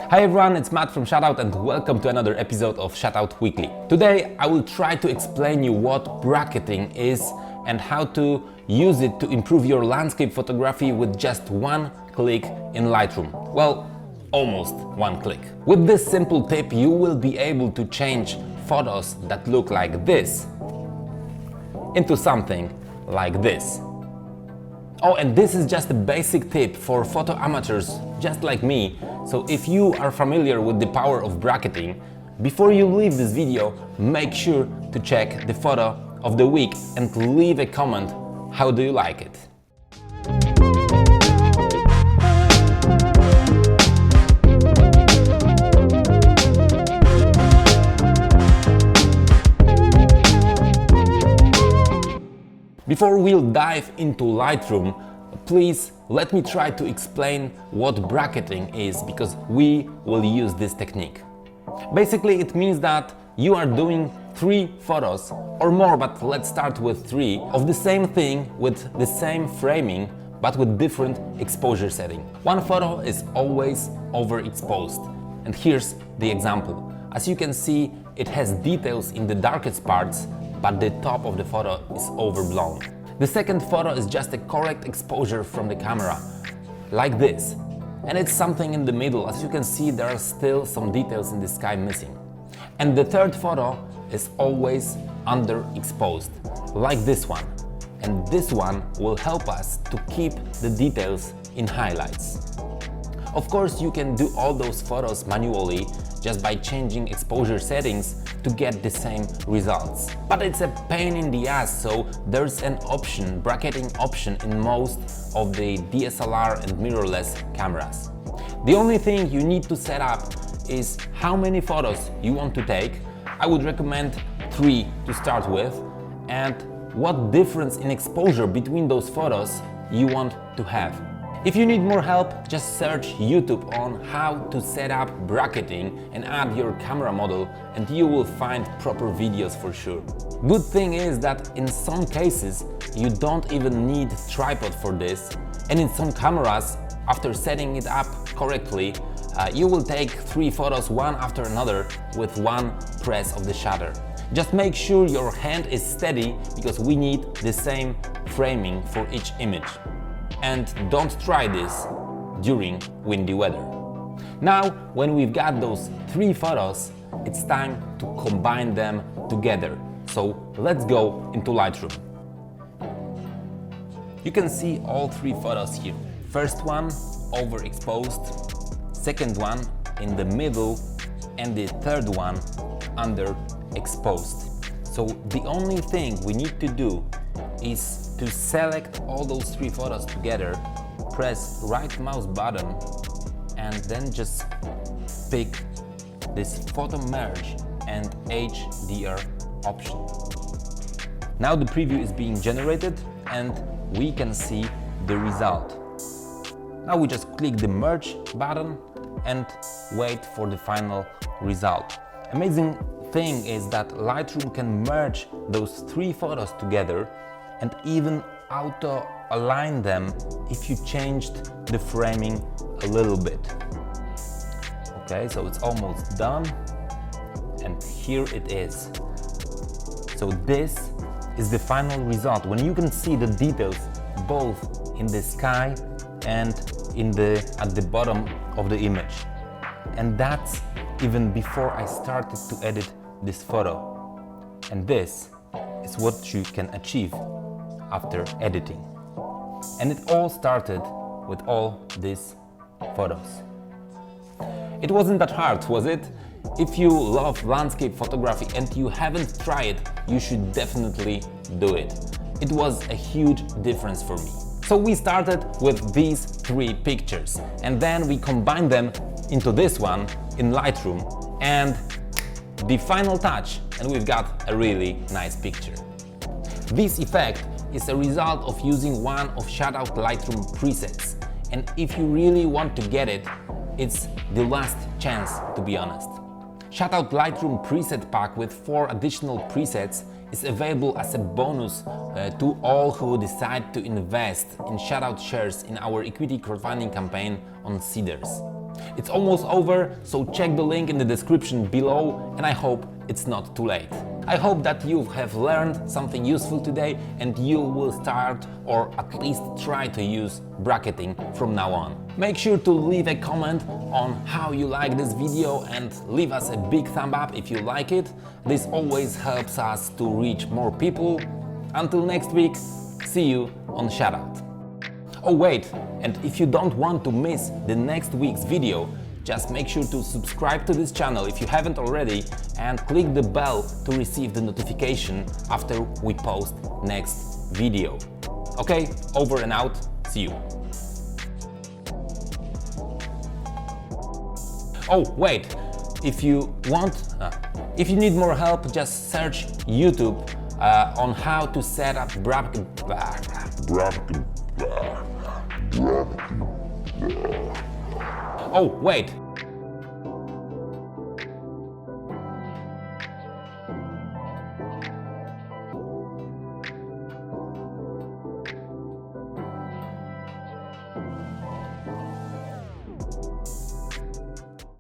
Hi everyone, it's Matt from Shuttout and welcome to another episode of Shuttout Weekly. Today I will try to explain you what bracketing is and how to use it to improve your landscape photography with just one click in Lightroom. Well, almost one click. With this simple tip you will be able to change photos that look like this into something like this. Oh, and this is just a basic tip for photo amateurs just like me, so if you are familiar with the power of bracketing, before you leave this video, make sure to check the photo of the week and leave a comment. How do you like it? Before we'll dive into Lightroom, please let me try to explain what bracketing is, because we will use this technique. Basically, it means that you are doing 3 photos or more, but let's start with 3 of the same thing with the same framing, but with different exposure setting. One photo is always overexposed, and here's the example. As you can see, it has details in the darkest parts, but the top of the photo is overblown. The second photo is just a correct exposure from the camera, like this. And it's something in the middle. As you can see, there are still some details in the sky missing. And the third photo is always underexposed, like this one. And this one will help us to keep the details in highlights. Of course, you can do all those photos manually just by changing exposure settings to get the same results. But it's a pain in the ass, so there's an option, bracketing option, in most of the DSLR and mirrorless cameras. The only thing you need to set up is how many photos you want to take. I would recommend 3 to start with, and what difference in exposure between those photos you want to have. If you need more help, just search YouTube on how to set up bracketing and add your camera model, and you will find proper videos for sure. Good thing is that in some cases you don't even need tripod for this, and in some cameras, after setting it up correctly, you will take 3 photos one after another with one press of the shutter. Just make sure your hand is steady, because we need the same framing for each image. And don't try this during windy weather. Now, when we've got those 3 photos, it's time to combine them together. So let's go into Lightroom. You can see all 3 photos here. First one overexposed, second one in the middle, and the third one underexposed. So the only thing we need to do is to select all those 3 photos together, press right mouse button, and then just pick this photo merge and HDR option. Now the preview is being generated and we can see the result. Now we just click the merge button and wait for the final result. Amazing thing is that Lightroom can merge those 3 photos together and even auto-align them if you changed the framing a little bit. Okay, so it's almost done, and here it is. So this is the final result, when you can see the details both in the sky and at the bottom of the image. And that's even before I started to edit this photo. And this is what you can achieve after editing. And it all started with all these photos. It wasn't that hard, was it? If you love landscape photography and you haven't tried it, you should definitely do it. It was a huge difference for me. So we started with these 3 pictures, and then we combined them into this one in Lightroom, and the final touch, and we've got a really nice picture. This effect is a result of using one of Shuttout Lightroom presets, and if you really want to get it, it's the last chance, to be honest. Shuttout Lightroom preset pack with 4 additional presets is available as a bonus to all who decide to invest in Shuttout shares in our equity crowdfunding campaign on Seeders. It's almost over, so check the link in the description below, and I hope it's not too late. I hope that you have learned something useful today and you will start or at least try to use bracketing from now on. Make sure to leave a comment on how you like this video and leave us a big thumb up if you like it. This always helps us to reach more people. Until next week, see you on Shuttout. Oh wait, and if you don't want to miss the next week's video, just make sure to subscribe to this channel if you haven't already and click the bell to receive the notification after we post next video. Okay, over and out, see you. Oh wait, if you need more help, just search YouTube on how to set up Oh wait.